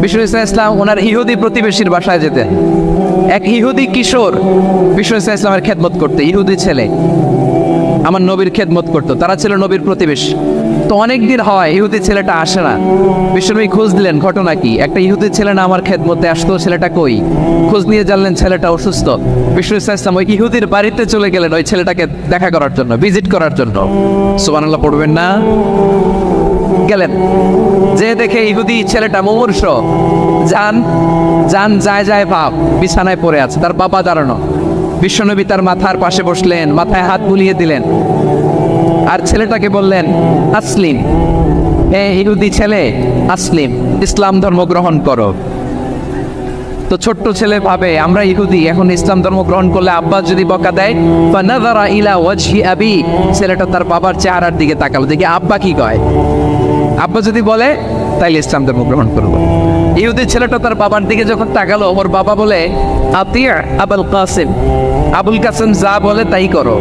বিষ্ণু ইসলাম ওনার ইহুদি প্রতিবেশীর বাসায় যেতেন। এক ইহুদি কিশোর বিষ্ণু ইসলামের খেদমত করতে, ইহুদি ছেলে আমার নবীর খেদমত করতো, তারা ছিল নবীর প্রতিবেশী। তো অনেক দিন হয় ইহুদি ছেলেটা আসে না। বিশ্বনবী খোঁজ দিলেন ঘটনা কি, একটা ইহুদি ছেলে না আমার খেদমতে আসতো, ছেলেটা কই? খোঁজ নিয়ে জানলেন ছেলেটা অসুস্থ। বিষ্ণু ইসলাম ওই ইহুদির বাড়িতে চলে গেলেন ওই ছেলেটাকে দেখা করার জন্য, ভিজিট করার জন্য। সুবহানাল্লাহ পড়বেন না? গেলেন, যে দেখে ইহুদি ছেলেটা মুমূর্ষ, জান যায় ভাব, বিছানায় পড়ে আছে, তার বাবা দাঁড়ানো। বিশ্বনবী তার মাথার পাশে বসলেন, মাথায় হাত বুলিয়ে দিলেন, আর ছেলেটাকে বললেন আসলিম, হে ইহুদি ছেলে আসলিম, ইসলাম ধর্ম গ্রহণ করো। তো ছোট্ট ছেলে ভাবে আমরা ইহুদি, এখন ইসলাম ধর্ম গ্রহণ করলে আব্বা যদি বকা দেয়, ফানাযারা ইলা ওয়াজহি আবি, ছেলেটা তার বাবার চেহারার দিকে তাকালো, দেখি আব্বা কি কয়। আব্বা যদি বলে তাইলে ইসলাম ধর্ম গ্রহণ করবো। ইহুদি ছেলেটা তার বাবার দিকে যখন তাকালো, ওর বাবা বলে আতিয়া আবুল কাসিম, আবুল কাসিম যা বলে তাই করো।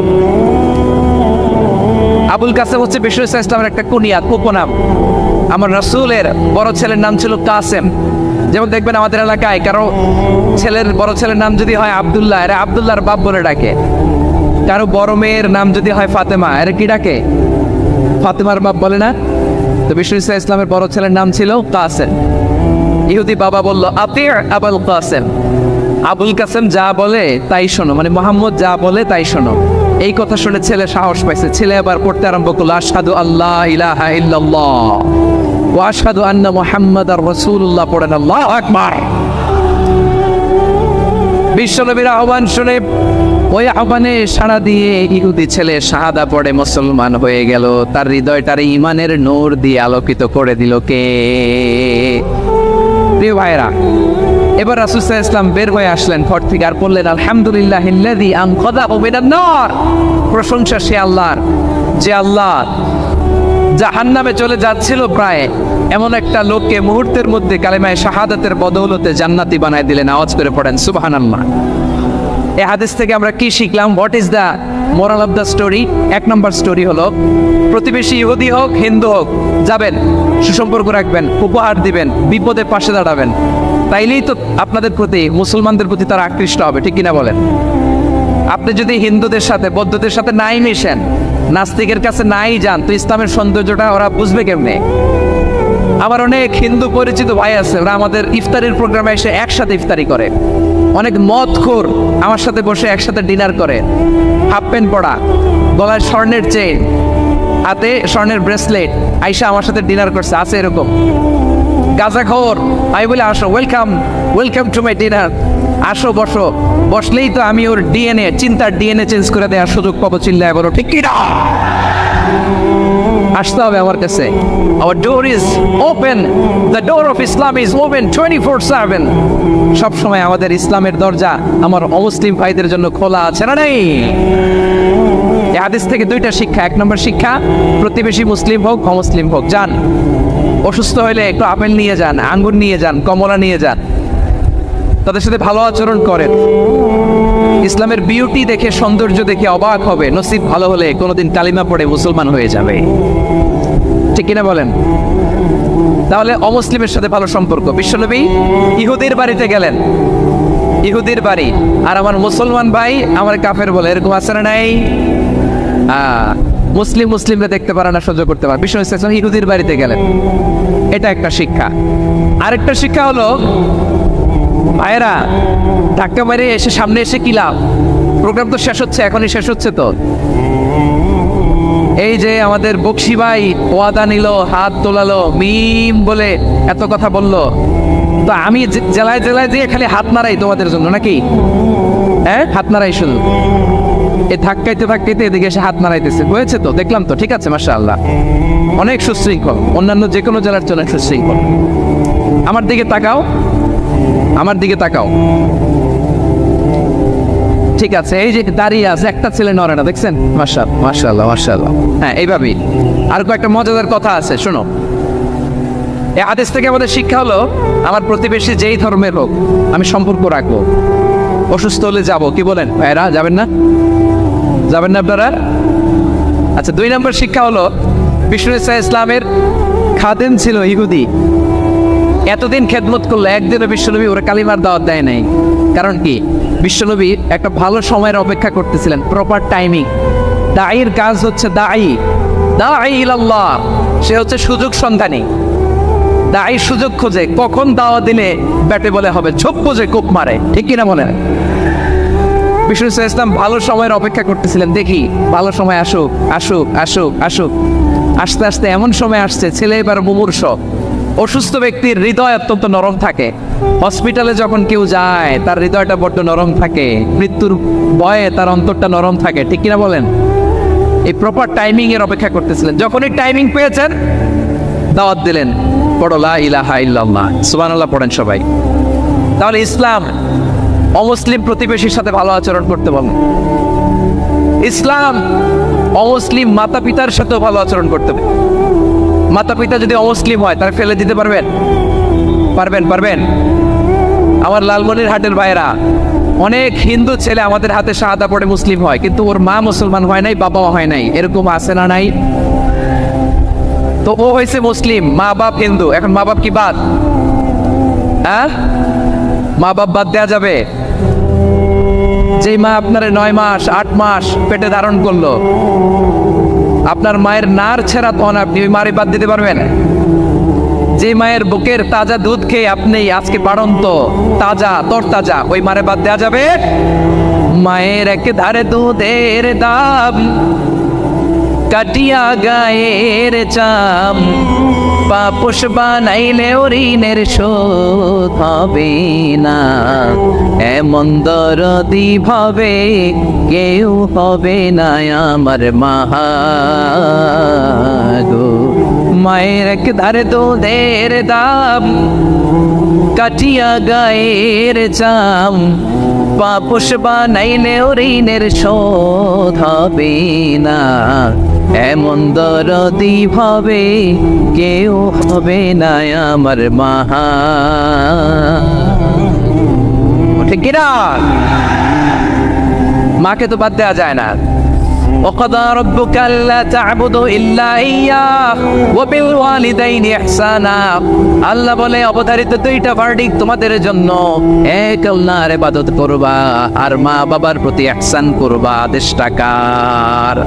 আবুল কাসেম হচ্ছে বিষ্ণু ইসলামের একটা কুনিয়াত, উপনাম। আমার রাসূলের বড় ছেলের নাম ছিল কাসেম। যেমন দেখবেন আমাদের এলাকায় কারো বড় ছেলের নাম যদি হয় আব্দুল্লাহ, এরা আব্দুল্লাহর বাপ বলে ডাকে। কারো বড় মেয়ের নাম যদি হয় ফাতেমা, এরা কি ডাকে? ফাতেমার বাপ বলে না? তো বিষ্ণু ইসলামের বড় ছেলের নাম ছিল কাসেম। ইহুদি বাবা বলল আতিয়া আবুল কাসেম, আবুল কাসেম যা বলে তাই শোনো, মানে মোহাম্মদ যা বলে তাই শোনো। এই কথা শুনে ছেলে সাহস পাইছে, ছেলে আবার পড়তে আরম্ভ করলো আশহাদু আল্লাহ ইলাহা ইল্লাল্লাহ ওয়া আশহাদু আন্না মুহাম্মাদার রাসূলুল্লাহ, পড়েন আল্লাহু আকবার। বিশ্বনবীর আহ্বান শুনে ওই আহ্বানে সাড়া দিয়ে ইহুদি ছেলে শাহাদা পড়ে মুসলমান হয়ে গেল। তার হৃদয়টার ঈমানের নূর দিয়ে আলোকিত করে দিল কে? প্রিয় ভাইরা, এবার রাসূল সাল্লাল্লাহু আলাইহি ওয়াসাল্লাম বের হয়ে আসলেন ঘর থেকে, আর বললেন আলহামদুলিল্লাহিল্লাযী আনকাযাহু মিনান নার, প্রশংসা সে আল্লাহর যে আল্লাহ জাহান্নামে চলে যাচ্ছিল প্রায় এমন একটা লোককে মুহূর্তের মধ্যে কালেমায়ে শাহাদাতের বদৌলতে জান্নাতি বানায় দিলেন। আওয়াজ করে পড়েন সুবহানাল্লাহ। এই হাদিস থেকে আমরা কি শিখলাম? What is the moral of the story? এক নম্বর স্টোরি হলো, প্রতিবেশী ইহুদি হোক হিন্দু হোক, যাবেন, সুসম্পর্ক রাখবেন, উপহার দিবেন, বিপদে পাশে দাঁড়াবেন, তাইলেই তো আপনাদের প্রতি, মুসলমানদের প্রতি তারা আকৃষ্ট হবে, ঠিক কিনা বলেন? আপনি যদি হিন্দুদের সাথে বৌদ্ধদের সাথে নাই মিশেন, নাস্তিকের কাছে নাই যান, তো ইসলামের সৌন্দর্যটা ওরা বুঝবে কেমনে? আমার অনেক হিন্দু পরিচিত ভাই আছে, ওরা আমাদের ইফতারির প্রোগ্রামে এসে একসাথে ইফতারি করে। অনেক মদখোর আমার সাথে বসে একসাথে ডিনার করে, হাফ প্যান্ট পরা, গলায় স্বর্ণের চেইন, হাতে স্বর্ণের ব্রেসলেট, আইসা আমার সাথে ডিনার করছে, আছে এরকম। গাঁজাখোর, আমি বলি আসো, ওয়েলকাম টু মাই ডিনার, আসো বসো। বসলেই তো আমি ওর ডিএনএ, চিন্তার ডিএনএ চেঞ্জ করে দেওয়ার সুযোগ পাবো। চিল্লায় বলো ঠিক কি না? আসতে হবে আমার কাছে। Our door is open. The door of Islam is open 24/7. সব সময় আমাদের ইসলামের দরজা আমার অমুসলিম ভাইদের জন্য খোলা আছে, না নেই? এই হাদিস থেকে দুইটা শিক্ষা। এক নম্বর শিক্ষা, প্রতিবেশী মুসলিম হোক অমুসলিম হোক, যান, অসুস্থ হলে একটু আপেল নিয়ে যান, আঙ্গুর নিয়ে যান, কমলা নিয়ে যান, তাদের সাথে ভালো আচরণ করেন। ইসলামের বিউটি দেখে, সৌন্দর্য দেখে অবাক হবে, নসিব ভালো হলে কোনোদিন কালিমা পড়ে মুসলমান হয়ে যাবে, ঠিক কিনা বলেন? তাহলে অমুসলিমের সাথে ভালো সম্পর্ক। বিশ্বনবী ইহুদির বাড়িতে গেলেন, ইহুদির বাড়ি, আর আমার মুসলমান ভাই আমার কাফের বলে, এরকম আছে না নাই? মুসলিমরা দেখতে পারে না, সহ্য করতে পারে। বিশ্বনবী সাল্লাল্লাহু আলাইহি ওয়াসাল্লাম ইহুদির বাড়িতে গেলেন, এটা একটা শিক্ষা। আরেকটা শিক্ষা হলো, ভাইয়েরা, ধাক্কা মারে এসে সামনে এসে কি লাভ? প্রোগ্রাম তো শেষ হচ্ছে, এখনই শেষ হচ্ছে তো। এই যে আমাদের বকশি ভাই ওয়াদা নিল, হাত তোলালো, মিম বলে এত কথা বললো, তো আমি জেলায় জেলায় দিয়ে খালি হাত নাড়াই তোমাদের জন্য, নাকি? হ্যাঁ, হাত নাড়াই শুধু। এই ধাক্কাইতে এদিকে এসে হাত নাড়াইতেছে, হয়েছে তো, দেখলাম তো, ঠিক আছে, মাশাআল্লাহ, অনেক সুশৃঙ্খল, অন্যান্য যে কোনো জেলার জন্য সুশৃঙ্খল। আমার দিকে তাকাও, আমার দিকে তাকাও, ঠিক আছে। এই যে দাঁড়িয়ে আছে, একটা ছেলে নড়ে না, দেখছেন? মাশাআল্লাহ মাশাআল্লাহ। হ্যাঁ, এইভাবেই। আর কয়েকটা মজাদার কথা আছে, শোনো। এই হাদিস থেকে আমাদের শিক্ষা হলো, আমার প্রতিবেশী যেই ধর্মের হোক আমি সম্পর্ক রাখবো। অসুস্থ হলে যাবো, কি বলেন ভাইরা? যাবেন না? যাবেন না আপনারা? আচ্ছা, 2 নম্বর শিক্ষা হলো, বিষ্ণু ইসলামের খাদেম ছিল ইহুদি, এতদিন খেদমত করলো, একদিনও বিশ্বনবী ওরা কালিমার দাওয়াত দেয় নাই। কারণ কি? বিশ্বনবী একটা ভালো সময়ের অপেক্ষা করতেছিলেন, প্রপার টাইমিং। দায়ীর কাজ হচ্ছে দায়ী ইলাল্লাহ, সে হচ্ছে সুযোগ সন্ধানী। দায়ী সুযোগ খোঁজে, কখন দাওয়া দিলে ব্যাটে বলে হবে, ঝোপ বোঝে কোপ মারে, ঠিক কিনা বলেন? বিষ্ণু ইসলাম ভালো সময়ের অপেক্ষা করতেছিলেন, দেখি ভালো সময় আসুক আসুক আসুক আসুক। আস্তে আস্তে এমন সময় আসছে, ছেলে এবার মুমূর্ষ। অসুস্থ ব্যক্তির হৃদয় অত্যন্ত নরম থাকে। হসপিটালে যখন কেউ যায় তার হৃদয়টা বড্ড নরম থাকে, মৃত্যুর ভয়ে তার অন্তরটা নরম থাকে, ঠিক কিনা বলেন? এই প্রপার টাইমিং এর অপেক্ষা করতেছিলেন। যখনই টাইমিং পেয়েছেন দাওয়াত দিলেন, পড়ো লা ইলাহা ইল্লাল্লাহ, সুবহানাল্লাহ পড়েন সবাই। তাহলে ইসলাম অমুসলিম প্রতিবেশীর সাথে ভালো আচরণ করতে বলেন। ইসলাম অমুসলিম মাতা পিতার সাথেও ভালো আচরণ করতে হবে। মাতা পিতা যদি অমুসলিম হয় তারা ফেলে দিতে পারবেন? পারবেন? আমার লালমনিরহাটের ভাইরা, অনেক হিন্দু ছেলে আমাদের হাতে শাহাদা পড়ে মুসলিম হয়, কিন্তু ওর মা মুসলমান হয় নাই, বাবাও হয় নাই। এরকম আছে না নাই? তো ও হয়েছে মুসলিম, মা বাপ হিন্দু, এখন মা বাপ কি বাদ? হ্যাঁ, মা বাপ বাদ দেয়া যাবে? যেই মা আপনার 9 মাস 8 মাস পেটে ধারণ করলো, আপনার মায়ের নার ছেঁড়া তখন আপনি ওই মারে বাদ দিতে পারবেন? যে মায়ের বুকের তাজা দুধ খেয়ে আপনি আজকে বাড়ন্ত তাজা তরতাজা, ওই মারে বাদ দেওয়া যাবে? মায়ের এক ধারে দুধের দাম, কাটিয়া গায়ের চাম, পাপোশ বানাইলে ঋণের শোধ হবে না, এমন দরদি ভাবে কেউ হবে না আমার গো। মায়ের এক ধারে দুধের দাম, কাটিয়া গায়ের চাম, পাপোশ বানাইলে ঋণের শোধ হবে না, এমন দরদি ভাবে কেউ হবে না আমার ঠিক কিনা? মাকে তো বাদ দেওয়া যায় না। وقضى ربك ألا تعبدوا إلا إياه وبالوالدين إحسانا। আল্লাহ বলে অবধারিত দুইটা ভার্ডিক্ট তোমাদের জন্য, এক আল্লাহর ইবাদত করবা আর মা বাবার প্রতি ইহসান করবা। আদেশটা কার?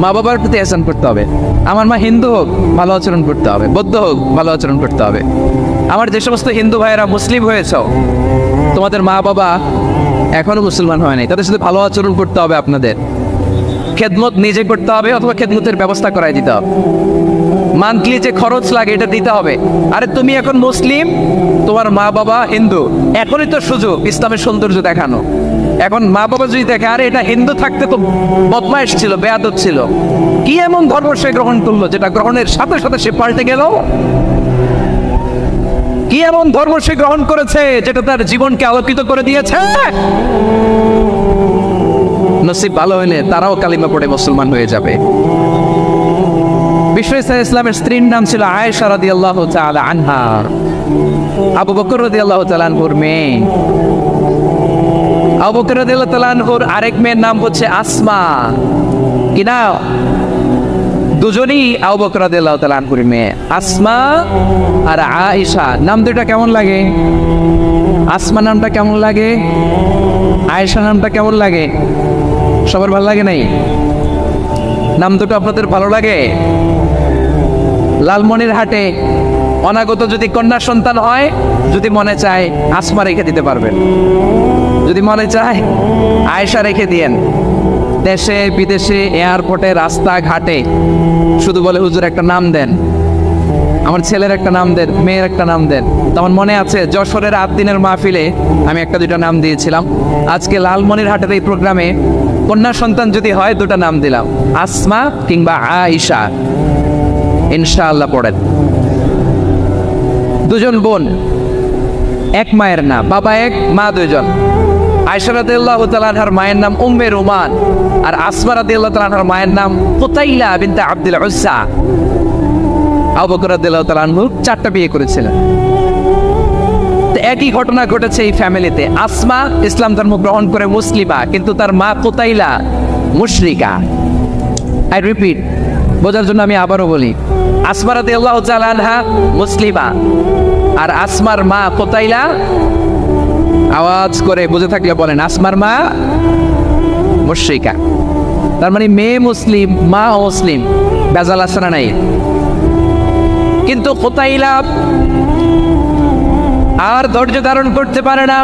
মা বাবার প্রতি ইহসান করতে হবে। আমার মা হিন্দু হোক ভালো আচরণ করতে হবে, বৌদ্ধ হোক ভালো আচরণ করতে হবে। আমার যে সমস্ত হিন্দু ভাইয়েরা মুসলিম হয়েছ, তোমাদের মা বাবা এখনো মুসলমান হয় নাই, তাদের সাথে ভালো আচরণ করতে হবে। আপনাদের খেদমত নিজে করতে হবে অথবা খেদমতের ব্যবস্থা করাই দিতে হবে। মান্থলি যে খরচ লাগে এটা দিতে হবে। আরে তুমি এখন মুসলিম, তোমার মা বাবা হিন্দু, এখনই তো সুযোগ ইসলামের সৌন্দর্য দেখানো। এখন মা বাবা যদি দেখে আরে এটা হিন্দু থাকতে তো বদমাইশ ছিল, বেয়াদব ছিল, কি এমন ধর্ম সে গ্রহণ করলো যেটা গ্রহণের সাথে সাথে সে পাল্টে গেল? কি এমন ধর্ম সে গ্রহণ করেছে যেটা তার জীবনকে আলোকিত করে দিয়েছে? নসিব ভালো হইলে তারাও কালিমা পড়ে মুসলমান হয়ে যাবে। বিষ্ণু ইসলামের স্ত্রীর নাম ছিল আয়েশা রাদিয়াল্লাহু তাআলা আনহা, আবু বকর রাদিয়াল্লাহু তাআলা আনহুর মেয়ে। আবু বকর রাদিয়াল্লাহু তাআলা আনহুর আরেক মেয়ের নাম হচ্ছে আসমা। কি না? দুজনই আবু বকর রাদিয়াল্লাহু তাআলা আনহুর মেয়ে, আসমা আর আয়েশা। নাম দুটো কেমন লাগে? আসমা নামটা কেমন লাগে? আয়েশা নামটা কেমন লাগে? সবার ভালো লাগে নাই? নাম দুটো আপনাদের ভালো লাগে? লালমনিরহাটে অনাগত যদি কন্যা সন্তান হয়, যদি মনে চায় আসমা রেখে দিতে পারবেন, যদি মনে চায় আয়েশা রেখে দিয়েন। দেশে বিদেশে এয়ারপোর্টে রাস্তাঘাটে শুধু বলে হুজুর একটা নাম দেন, আমার ছেলের একটা নাম দেন, মেয়ের একটা নাম দেন। তখন মনে আছে যশোরের 8 দিনের মাহফিলে আমি একটা দুইটা নাম দিয়েছিলাম। আজকে লালমনিরহাটের এই প্রোগ্রামে কন্যা সন্তান যদি হয় 2টা নাম দিলাম, আসমা কিংবা আয়েশা। ইনশাআল্লাহ পড়েন। দুজন বোন, এক মায়ের নাম, বাবা এক মা দুইজন। আয়েশা রাদিয়াল্লাহু তাআলা আনহার মায়ের নাম উম্মে রুমান, আর আসমা রাদিয়াল্লাহু তাআলা আনহার মায়ের নাম কুতাইলা বিনতে আব্দুল উজ্জা। আবু বকর রাদিয়াল্লাহু তাআলা আনহু 4টা বিয়ে করেছিলেন। একই ঘটনা ঘটেছে এই ফ্যামিলিতে। আসমা ইসলাম ধর্ম গ্রহণ করে মুসলিমা, কিন্তু তার মা কুতাইলা মুশরিকা। আই রিপিট, বোঝার জন্য আমি আবারও বলি, আসমা রাদিয়াল্লাহু তাআলা আনহা মুসলিমা, আর আসমার মা কোতাইলা, আওয়াজ করে বুঝে থাকলে বলেন, আসমার মা মুশরিকা। তার মানে মেয়ে মুসলিম, মা মুসলিম, বেজাল আছে না নাই? কিন্তু কোতাইলা আর ধৈর্য ধারণ করতে পারে না।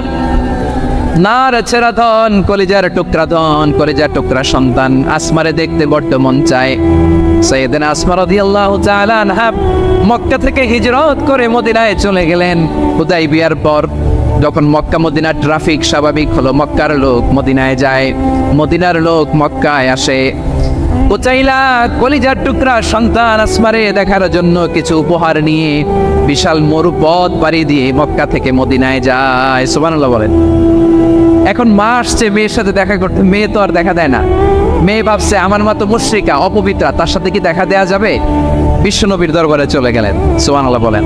নার ছেড়া ধন, কলিজার টুকরা ধন, কলিজার টুকরা সন্তান আসমারে দেখতে বড্ড মন চায়। সাইয়েদনা আসমা রাদিয়াল্লাহু তাআলা আনহা মক্কা থেকে হিজরত করে মদিনায় চলে গেলেন। হুদাইবিয়ার পর যখন মক্কা মদিনার ট্রাফিক স্বাভাবিক হলো, মক্কার লোক মদিনায় যায়, মদিনার লোক মক্কায় আসে। কোচাইলা কলিজার টুকরা সন্তান আসমারে দেখার জন্য কিছু উপহার নিয়ে বিশাল মরুপথ পাড়ি দিয়ে মক্কা থেকে মদিনায় যায়। সুবহানাল্লাহ বলেন। এখন মা আসছে মেয়ের সাথে দেখা করতে, মেয়ে তো আর দেখা দেয় না। মেয়ে ভাবছে আমার মা তো মুশরিকা, অপবিত্রা, তার সাথে কি দেখা দেয়া যাবে? বিশ্বনবীর দরবারে চলে গেলেন। সুবহানাল্লাহ বলেন।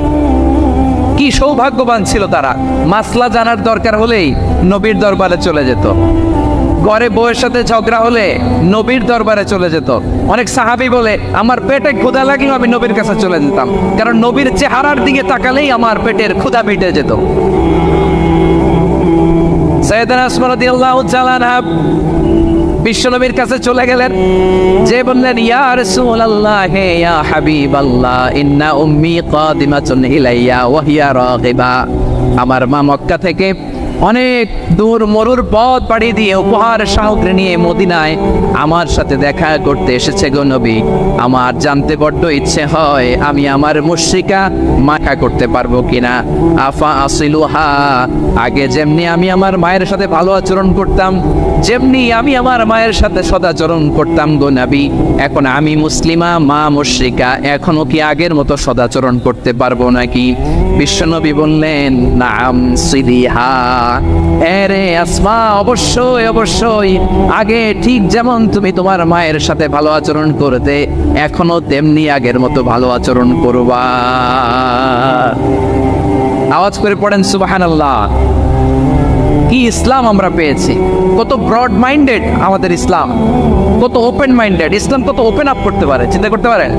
কি সৌভাগ্যবান ছিল তারা, মাসলা জানার দরকার হলেই নবীর দরবারে চলে যেত। ঘরে বউয়ের সাথে ঝগড়া হলে নবীর দরবারে চলে যেত। অনেক সাহাবী বলে আমার পেটে ক্ষুধা লাগলেও আমি নবীর কাছে চলে যেতাম, কারণ নবীর চেহারার দিকে তাকালেই আমার পেটের ক্ষুধা মিটে যেত। সাইয়েদনা আসমা রাদিয়াল্লাহু তাআলা আনহা বিশ্বনবীর কাছে চলে গেলেন, যে বললেন ইয়া রাসূলুল্লাহ, হে ইয়া হাবিবাল্লাহ, ইন্না উম্মি কাদিমাতুন ইলাইয়া ওয়া হিয়া রাগিবা। আমার মা মক্কা থেকে অনেক দূর মরুর পথ পাড়ি দিয়ে উপহার সামগ্রী নিয়ে মদিনায় আমার সাথে দেখা করতে এসেছে গো নবী। আমার জানতে বড্ড ইচ্ছে হয় আমি আমার মুশরিকা মাখা করতে পারবো কিনা। আফা আসিলুহা, আগে যেমনি আমি আমার মায়ের সাথে ভালো আচরণ করতাম, যেমনি আমি আমার মায়ের সাথে সদাচরণ করতাম গো নবী, এখন আমি মুসলিমা, মা মুশরিকা, এখনো কি আগের মতো সদাচরণ করতে পারবো নাকি? বিশ্বনবী বললেন নাম সিলিহা, এরে আসমা, অবশ্যই অবশ্যই, আগে ঠিক যেমন তুমি তোমার মায়ের সাথে ভালো আচরণ করতে, এখনো তেমনি আগের মতো ভালো আচরণ করবা। আওয়াজ করে পড়েন সুবহানাল্লাহ। কি ইসলাম আমরা পেয়েছি! কত ব্রড মাইন্ডেড আমাদের ইসলাম, কত ওপেন মাইন্ডেড ইসলাম, কত ওপেন আপ করতে পারে, চিন্তা করতে পারেন।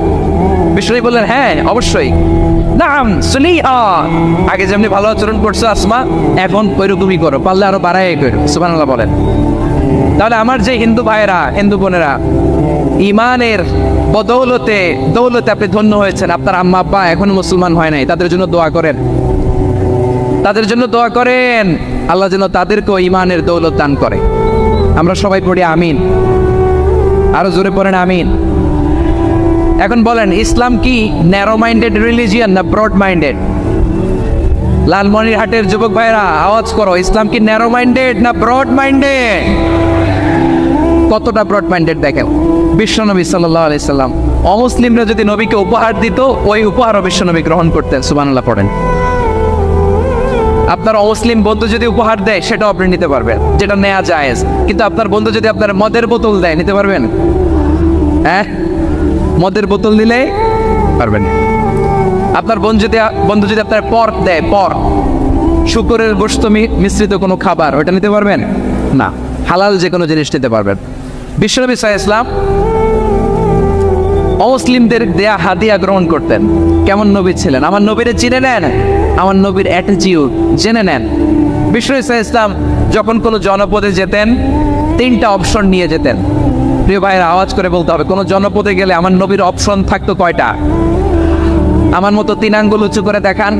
বিশ্বনবী বললেন হ্যাঁ অবশ্যই, নাম সুলিহা, আগে যেমনি ভালো আচরণ করছো আসমা, এখন ওইরকমই করো, পারলে আরো বাড়াই করো। সুবহানাল্লাহ বলেন। তাহলে আমার যে হিন্দু ভাইয়েরা, হিন্দু বোনেরা, ইমানের বদৌলতে দৌলতে আপনি ধন্য হয়েছেন, আপনার আম্মা আব্বা এখনো মুসলমান হয় নাই, তাদের জন্য দোয়া করেন, তাদের জন্য দোয়া করেন, আল্লাহ যেন তাদেরকেও ইমানের দৌলত দান করে। আমরা সবাই পড়ি আমিন, আরো জোরে পড়েন আমিন। এখন বলেন, ইসলাম কি ন্যারো মাইন্ডেড রিলিজিয়ান না ব্রড মাইন্ডেড? লালমনিরহাটের যুবক ভাইরা আওয়াজ করো, ইসলাম কি ন্যারো মাইন্ডেড না ব্রড মাইন্ডেড? কতটা ব্রড মাইন্ডেড দেখেন। বিশ্বনবী সাল্লাল্লাহু আলাইহি সাল্লাম অমুসলিমরা যদি নবীকে উপহার দিত, ওই উপহারও বিশ্বনবী গ্রহণ করতেন। সুবহানাল্লাহ পড়েন। আপনার অমুসলিম বন্ধু যদি উপহার দেয়, সেটাও আপনি নিতে পারবেন, যেটা নেওয়া জায়েজ। কিন্তু আপনার বন্ধু যদি আপনার মদের বোতল দেয়, নিতে পারবেন? হ্যাঁ, মদের বোতল দিলে পারবেন। আপনার বন্ধু যদি আপনার পর্ক দেয়, পর্ক, শুকরের গোশত মিশ্রিত কোনো খাবার, ওটা নিতে পারবেন না। হালাল যে কোনো জিনিস নিতে পারবেন। বিশ্বনবী সাল্লাল্লাহু আলাইহি ওয়াসাল্লাম অমুসলিমদের দেয়া হাদিয়া গ্রহণ করতেন। কেমন নবী ছিলেন? আমার নবীরে চিনে নেন, আমার নবীর অ্যাটিটিউড জেনে নেন। বিশ্বনবী সাল্লাল্লাহু আলাইহি ওয়াসাল্লাম যখন কোনো জনপদে যেতেন, 3টা অপশন নিয়ে যেতেন। প্রিয় ভাইরা আওয়াজ করে বলতে হবে, কোনো জনপদে গেলে আমার নবীর অপশন থাকতো কয়টা? আমার মতো 3 আঙ্গুল উঁচু করে দেখান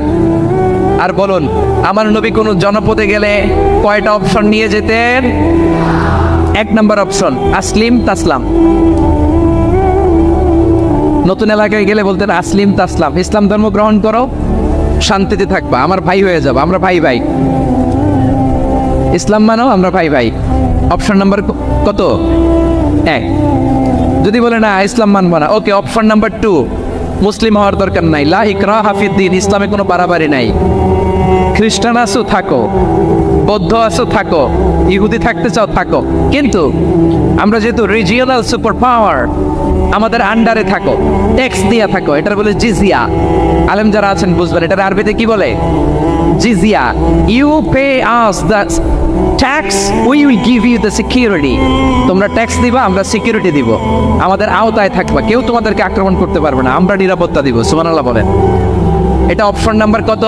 আর বলুন, আমার নবী কোনো জনপদে গেলে কয়টা অপশন নিয়ে যেতেন? 1 নম্বর অপশন আসলিম তাসলাম। নতুন এলাকায় গেলে বলতেন আসলিম তাসলাম, ইসলাম ধর্ম গ্রহণ করো, শান্তিতে থাকবা, আমার ভাই হয়ে যাবো, আমরা ভাই ভাই, ইসলাম মানো, আমরা ভাই ভাই। অপশন নাম্বার কত? 1। যদি বলে না ইসলাম মানবো না, ওকে, অপশন নাম্বার 2, মুসলিম হওয়ার দরকার নাই, লা ইকরাহা ফিদ্দিন, ইসলামে কোনো বাড়াবাড়ি নাই। খ্রিস্টান আছো থাকো, বৌদ্ধ আছো থাকো, ইহুদি থাকতে চাও থাকো, কিন্তু আমরা যেহেতু রিজিওনাল সুপার পাওয়ার, আমাদের আন্ডারে থাকো, ট্যাক্স দিয়া থাকো, এটার বলে জিজিয়া। আলেম যারা আছেন বুঝবেন, এটার আরবিতে কি বলে? জিজিয়া। You pay us the tax, we will give you the security. তোমরা ট্যাক্স দিবা, আমরা সিকিউরিটি দিব, আমাদের আওতায় থাকবা, কেউ তোমাদেরকে আক্রমণ করতে পারবে না, আমরা নিরাপত্তা দিব। সুবহানাল্লাহ বলেন। এটা অপশন নাম্বার কত?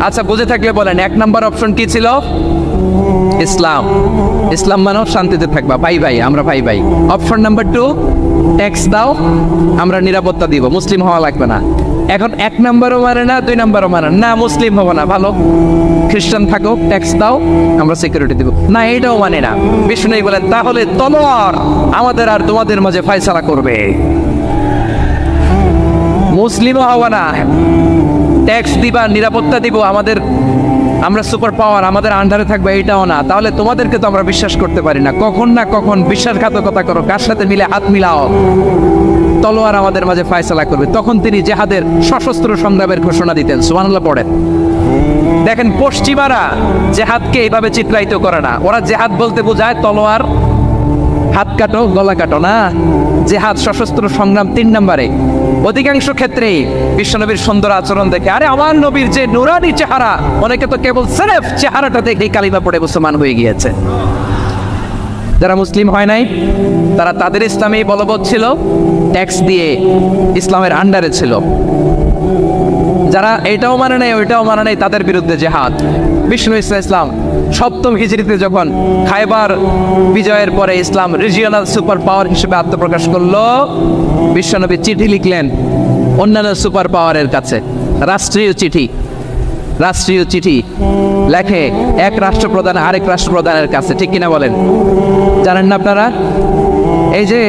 আচ্ছা, বুঝে থাকলে বলেন, 1 নাম্বার অপশন কি ছিল? ইসলাম। ইসলাম মানো শান্তিতে থাকবা, ভাই ভাই, আমরা ভাই ভাই। অপশন নাম্বার 2, ট্যাক্স দাও, আমরা নিরাপত্তা দিব, মুসলিম হওয়া লাগবে না। এখন 1 নাম্বারও মানে না, 2 নাম্বারও মানে না, মুসলিম হবো না, ভালো খ্রিস্টান থাকো, ট্যাক্স দাও, আমরা সিকিউরিটি দিব না, এইটাও মানে না। বিষ্ণু বলেন, তাহলে তলোয়ার আমাদের আর তোমাদের মাঝে ফয়সালা করবে। মুসলিমও হওয়া না, ট্যাক্স দিবা, নিরাপত্তা দিব, আমরা সুপার পাওয়ার, আমাদের আন্ডারে থাকবে, এইটাও না। তাহলে তোমাদেরকে তো আমরা বিশ্বাস করতে পারি না, কখন না কখন বিশ্বাসঘাতকতা করো, কার সাথে মিলে হাত মিলাও, তলোয়ার আমাদের মাঝে ফয়সালা করবে। তখন তিনি জেহাদের সশস্ত্র সংগ্রামের ঘোষণা দিতেন। সুবহানাল্লাহ পড়েন। দেখেন, পশ্চিমারা জেহাদকে এইভাবে চিত্রায়িত করে না। ওরা জেহাদ বলতে বোঝায় তলোয়ার, হাত কাটো, গলা কাটো না। জেহাদ সশস্ত্র সংগ্রাম 3 নম্বরে। অধিকাংশ ক্ষেত্রেই বিশ্বনবীর সুন্দর আচরণ দেখে, আরে আমার নবীর যে নুরানি চেহারা, অনেকে তো কেবল সির্ফ চেহারাটা দেখে কালিমা পড়ে মুসলমান হয়ে গিয়েছে। যারা মুসলিম হয় নাই, তারা তাদের ইসলামী বলবৎ ছিল, ট্যাক্স দিয়ে ইসলামের আন্ডারে ছিল। যারা এটাও মানে নাই, ওইটাও মানে নাই, তাদের বিরুদ্ধে জেহাদ। বিষ্ণু ইসলাম 7ম হিজরিতে যখন খায়বার বিজয়ের পরে ইসলাম রিজিওনাল সুপার পাওয়ার হিসেবে আত্মপ্রকাশ করলো, বিশ্বনবী চিঠি লিখলেন অন্যান্য সুপার পাওয়ারের কাছে, রাষ্ট্রীয় চিঠি লেখে এক রাষ্ট্রপ্রধান আরেক রাষ্ট্রপ্রধানের কাছে, ঠিক কিনা বলেন? জানেন না আপনারা? এই যে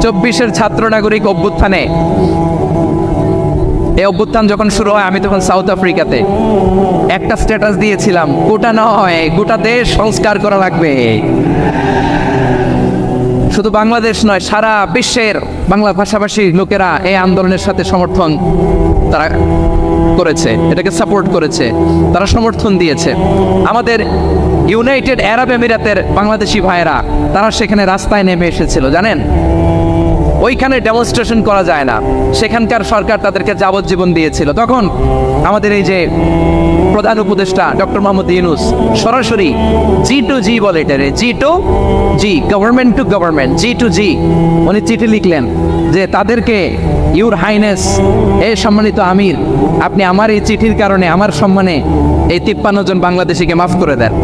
24-এর ছাত্র নাগরিক অভ্যুত্থানে, এই অভ্যুত্থান যখন শুরু হয়, আমি তখন সাউথ আফ্রিকাতে একটা স্ট্যাটাস দিয়েছিলাম, গোটা নয়, গোটা দেশ সংস্কার করা লাগবে। শুধু বাংলাদেশ নয়, সারা বিশ্বের বাংলা ভাষাভাষী লোকেরা এই আন্দোলনের সাথে সমর্থন তারা করেছে, এটাকে সাপোর্ট করেছে, তারা সমর্থন দিয়েছে। আমাদের ইউনাইটেড আরব আমিরাতের বাংলাদেশি ভাইয়েরা, তারা সেখানে রাস্তায় নেমে এসেছিল, জানেন? ওইখানে ডেমনস্ট্রেশন করা যায় না, সেখানকার সরকার তাদেরকে যাবজ্জীবন দিয়েছিল। তখন আমাদের এই যে প্রধান উপদেষ্টা ডক্টর মোহাম্মদ ইউনূস সরাসরি G2G বলে, এটারে G2G, government to government, G2G, উনি চিঠি লিখলেন যে তাদেরকে, ইউর হাইনেস, এ সম্মানিত আমির, আপনি আমার এই চিঠির কারণে আমার সম্মানে এই 53 জন বাংলাদেশিকে মাফ করে দেন।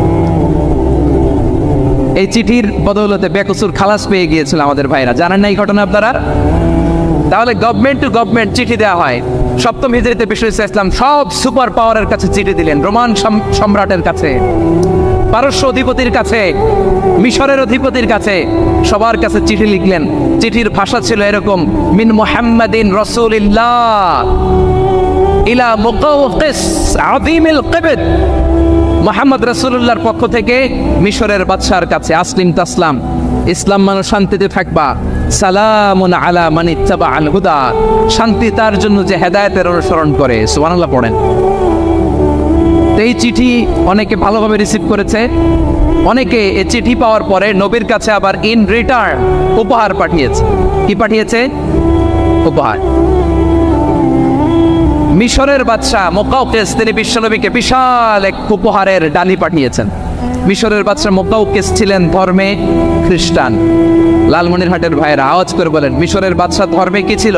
এই চিঠির বদৌলতে বেকসুর খালাস পেয়ে গিয়েছিল আমাদের ভাইরা। জানেন না এই ঘটনা আপনারা? তাহলে গভর্নমেন্ট টু গভর্নমেন্ট চিঠি দেওয়া হয়। 7ম হিজরিতে বিষ্ণু ইসলাম সব সুপার পাওয়ারের কাছে চিঠি দিলেন, রোমান সম্রাটের কাছে, পারস্য অধিপতির কাছে, মিশরের অধিপতির কাছে, সবার কাছে চিঠি লিখলেন। চিঠির ভাষা ছিল এরকম, মিন মুহাম্মাদিন রাসূলিল্লাহ ইলা মুকাওকিস আযীমিল কিবত, মুহাম্মদ রাসূলুল্লাহর পক্ষ থেকে মিশরের বাদশার কাছে, আসলিম তাসলাম, ইসলাম মানো শান্তিতে থাকবা, সালামুন আলা মান ইত্তাবাআল হুদা, শান্তি তার জন্য যে হেদায়েতের অনুসরণ করে। সুবহানাল্লাহ পড়েন। এই চিঠি অনেকে ভালোভাবে রিসিভ করেছে, অনেকে এই চিঠি পাওয়ার পরে নবীর কাছে আবার ইন রিটার্ন উপহার পাঠিয়েছে। কি পাঠিয়েছে? উপহার। মিশরের বাদশা মুকাওকিস, তিনি বিশ্বনবীকে বিশাল এক উপহারের ডালি পাঠিয়েছেন। মিশরের বাদশা মুকাওকিস ছিলেন ধর্মে খ্রিস্টান। লালমনিরহাটের ভাইয়েরা আওয়াজ করে বলেন, মিশরের বাদশা ধর্মে কি ছিল?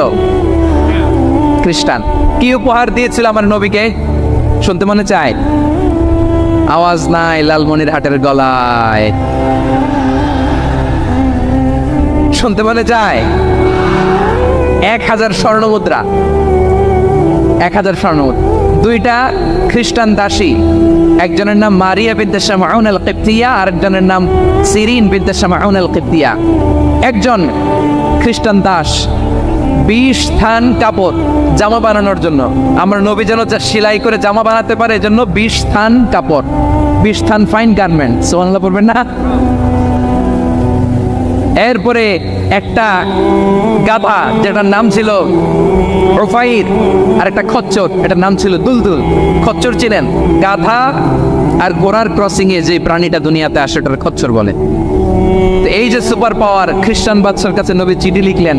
খ্রিস্টান। কি উপহার দিয়েছিল আমার নবীকে? শুনতে মনে চায়? আওয়াজ নাই লালমনিরহাটের গলায়, শুনতে মনে চায়? 1000 স্বর্ণমুদ্রা, 1000 স্বর্ণমুদ্রা। 2টা খ্রিস্টান দাসী, একজনের নাম মারিয়া বিনতে শামউন আল কিবতিয়া, আরেকজনের নাম সিরিন বিনতে শামউন আল কিবতিয়া। একজন খ্রিস্টান দাস 20 থান কাপড় জামা বানানোর জন্য, আমরা নবী যেন সেলাই করে জামা বানাতে পারে, এজন্য 20 থান কাপড়, 20 থান ফাইন গার্মেন্ট। সুবহানাল্লাহ পড়বেন না? এরপরে একটা গাধা, যেটার নাম ছিল রুফাইর, আর একটা খচ্চর, এটার নাম ছিল দুলদুল। খচ্চর চিনেন? গাধা আর ঘোড়ার ক্রসিং এ যে প্রাণীটা দুনিয়াতে আসে, ওটার খচ্চর বলে। তো এই যে সুপার পাওয়ার খ্রিস্টান বাদশার কাছে নবী চিঠি লিখলেন,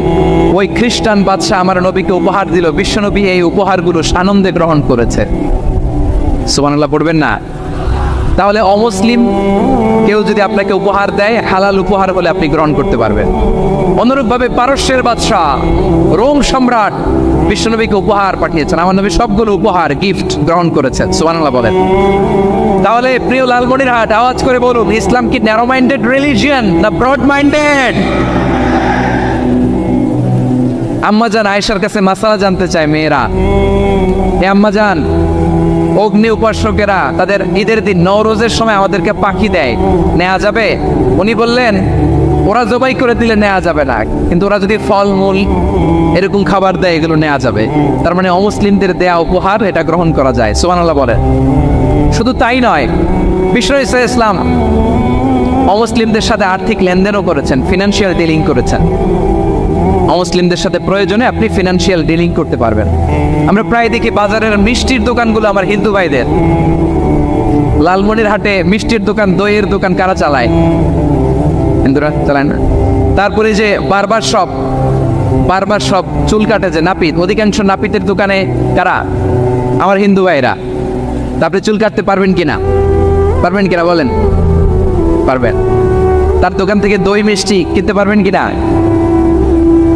ওই খ্রিস্টান বাদশা আমার নবীকে উপহার দিল। বিশ্বনবী এই উপহারগুলো আনন্দে গ্রহণ করেছে। সুবহানাল্লাহ পড়বেন না? তাহলে অমুসলিম কেউ যদি আপনাকে উপহার দেয়, হালাল উপহার বলে আপনি গ্রহণ করতে পারবেন। অনুরূপভাবে পারস্যের বাদশাহ, রোম সম্রাট বিশ্বনবীকে উপহার পাঠিয়েছেন, আমার নবী সবগুলো উপহার গিফট গ্রহণ করেছেন। সুবহানাল্লাহ বলেন। তাহলে প্রিয় লালমনিরহাট, আওয়াজ করে বলুন, ইসলাম কি ন্যারো মাইন্ডেড রিলিজিয়ন না ব্রড মাইন্ডেড? আম্মাজান আয়েশার কাছে মাসালা জানতে চায় মেয়েরা, হে আম্মাজান, অগ্নি উপাসকেরা তাদের ঈদের দিন নওরোজের সময় আমাদেরকে পাখি দেয়, নেওয়া যাবে? উনি বললেন, ওরা জবাই করে দিলে নেওয়া যাবে না, কিন্তু ওরা যদি ফলমূল এরকম খাবার দেয় এগুলো নেওয়া যাবে। তার মানে অমুসলিমদের দেয়া উপহার এটা গ্রহণ করা যায়। সুবহানাল্লাহ বলেন। শুধু তাই নয়, বিশ্ব ইসলাম অমুসলিমদের সাথে আর্থিক লেনদেনও করেছেন, ফিনান্সিয়াল ডিলিং করেছেন। অমুসলিমদের সাথে প্রয়োজনে আপনি ফিনান্সিয়াল ডিলিং করতে পারবেন। আমরা প্রায় দেখি বাজারের মিষ্টির দোকানগুলো আমার হিন্দু ভাইদের। লালমনিরহাটে মিষ্টির দোকান, দইয়ের দোকান কারা চালায়? হিন্দুরা চালায় না। তারপরে যে বারবার সব চুল কাটে যে নাপিত, অধিকাংশ নাপিতের দোকানে কারা? আমার হিন্দু ভাইরা। তারপরে চুল কাটতে পারবেন কিনা বলেন? পারবেন। তার দোকান থেকে দই মিষ্টি কিনতে পারবেন কিনা?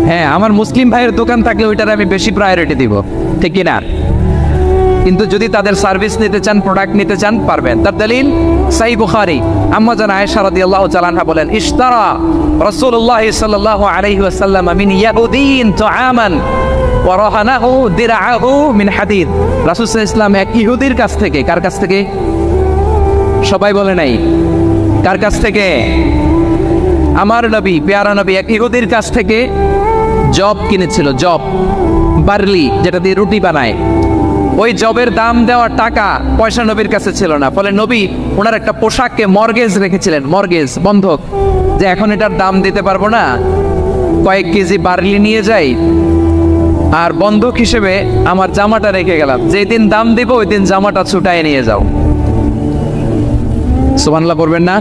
হ্যাঁ, আমার মুসলিম ভাইয়ের দোকান থাকলে ওইটার আমি বেশি প্রায়োরিটি দিব, ঠিক কিনা? কিন্তু যদি তাদের সার্ভিস নিতে চান, প্রোডাক্ট নিতে চান, পারবেন। তার দলিল সহিহ বুখারী, আম্মা জান আয়েশা রাদিয়াল্লাহু তাআলা আনহা বলেন, ইশতারা রাসূলুল্লাহ সাল্লাল্লাহু আলাইহি ওয়াসাল্লাম মিন ইয়াহুদিন তুআমান ওয়া রাহানাহু দিরআহু মিন হাদিদ। রাসূল সাল্লাল্লাহু আলাইহি ওয়াসাল্লাম এক ইহুদির কাছ থেকে, কার কাছ থেকে? সবাই বলে নাই কার কাছ থেকে? আমার নবী, পেয়ারা নবী এক ইহুদির কাছ থেকে জব কিনেছিল, জব, বার্লি, যেটা দিয়ে রুটি বানায়। ওই জবের দাম দেওয়ার টাকা পয়সা নবীর কাছে ছিল না, ফলে নবী ওনার একটা পোশাককে মর্গেজ রেখেছিলেন, মর্গেজ, বন্ধক, যে এখন এটার দাম দিতে পারবো না, কয়েক কেজি বার্লি নিয়ে যাই আর বন্ধক হিসেবে আমার জামাটা রেখে গেলাম, যেদিন দাম দিব ওই দিন জামাটা ছুটায় নিয়ে যাও। সুবহানাল্লাহ পড়বেন না?